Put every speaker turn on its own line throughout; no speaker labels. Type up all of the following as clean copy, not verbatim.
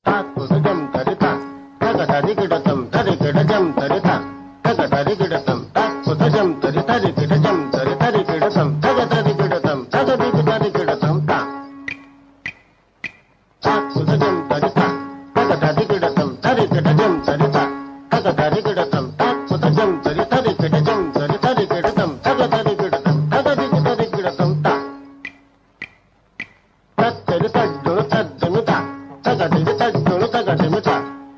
தாக்குதஜம் தரிதா தகதரிகிடதம் தரிகிடஜம் தரிதா தகதரிகிடதம் தாக்குதஜம் தரிதரிகிடஜம் தரிதரிகிடதம் தகதரிகிடதம் தகதிகிடதரிகிடதம் தா தாக்குதஜம் தரிதா தகதரிகிடதம் தரிகிடஜம் தரிதா தகதரிகிடதம் தாக்குதஜம் தரிதரிகிடஜம் தரிதரிகிடதம் தகதரிகிடதம் தகதிகிடதரிகிடதம் தா தத்தரி தஜ்ஜுணு தஜ்ஜமிதா தகதிரி தஜ்ஜுணு தகதிமிதா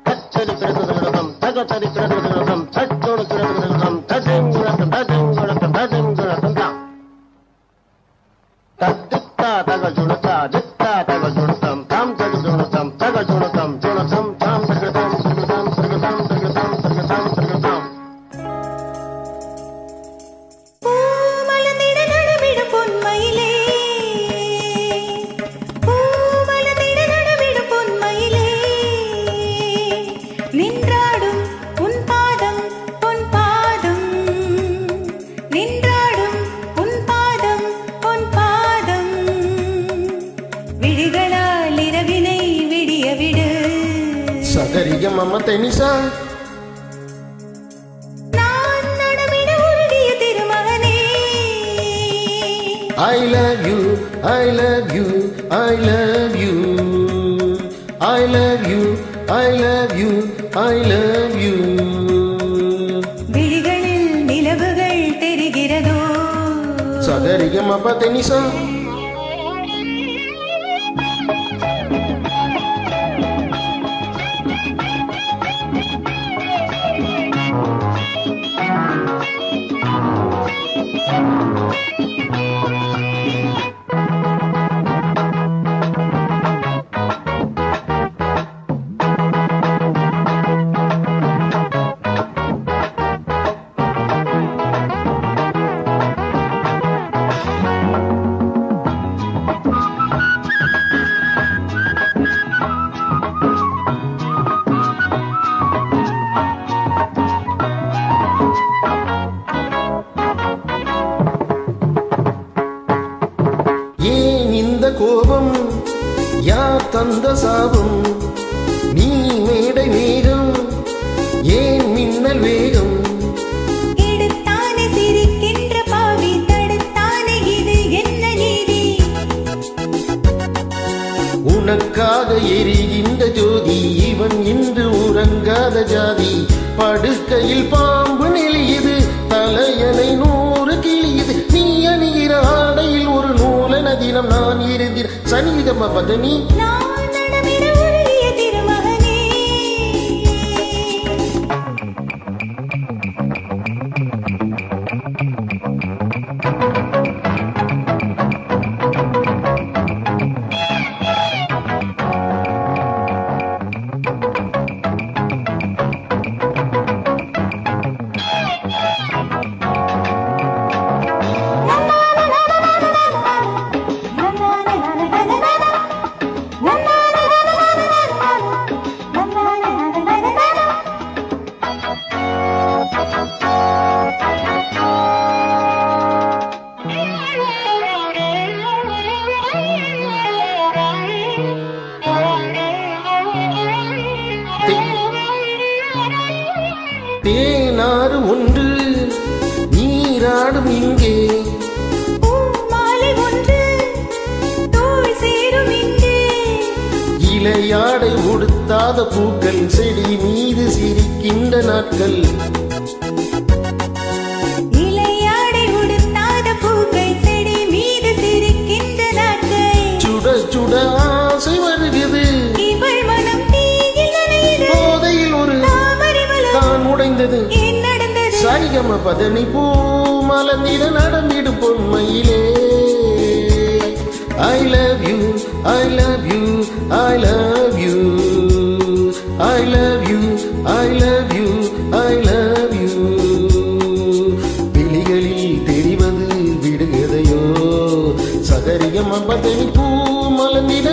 தச்சரி கிடதரிகிடதம் தகதரி கிடதரிகிடதம் தஜ்ஜுணு கிடதரிகிடதம் தஜிங்குடதம் தஜிங்குடதம் தஜிங்குடதம் தா தத்தித்தா தகஜுணதா ஜித்தா தகஜுணதம் தாம் தகஜுணதம் தகஜுணதம் ஜுணதம் தாம் தகதம் தகதம் தகதம் தகதம் தகதம் தகதம்
பூமலர்ந்திட நடமிடும் பொன்மயிலே பூமலர்ந்திட நடமிடும் பொன்மயிலே நின்றாடும் உன் பாதம் பொன் பாதம் நின்றாடும் உன் பாதம் பொன் பாதம் விழிகளால் இரவினை விடிய விடு
சகரிக மம தெனிசா
நான் நடமிட உருகிய திருமகனே
I love you, I love you, I love you, I love you, I love you, I love you.
விழிகளில் நிலவுகள் தெரிகிறதோ
சகரிக மப தெனிசா ஏன் இந்த கோபம் யார் தந்த சாபம் நீ மேடை மேகம் ஏன் மின்னல் வேகம்
எடுத்தானே சிரிக்கின்ற பாவி தடுத்தானே இது என்ன நீதி
உனக்காக எரிகின்ற ஜோதி இவன் இன்று உறங்காத ஜாதி படுக்கையில் பாம்பு நெளியுது தலையணை 100 கிளியுது நீ அணிகிற ஆடையில் ஒரு நூலன தினம் நான் இருந்திர சனிதம பதனி
நான் நடமிட உருகிய திருமகனே
தேனாறு ஒன்று நீராடும் இங்கே
மாலை ஒன்று தோள் சேரும் இங்கே
இலையாடை உடுத்தாத பூக்கள் செடி மீது சிரிக்கின்ற நாட்கள்
இலையாடை உடுத்தாத பூக்கள் செடி மீது சிரிக்கின்ற நாட்கள்
சுட சுட ஆசை வருகிறது
இவள் மனம் தீயில் நனையுது
போதையில் ஒரு
தாமரை மலர்
தான் உடைந்தது
ஏன் நடந்தது
சரிகம பதனி பூ மலர்ந்திட நடந்திடும் பொன்மையிலே I love you, I love you, I love you, I love you, I love you, I love you. விழிகளில் தெரிவது விடுகதையோ சகரிகம பதனி பூ மலர்ந்திட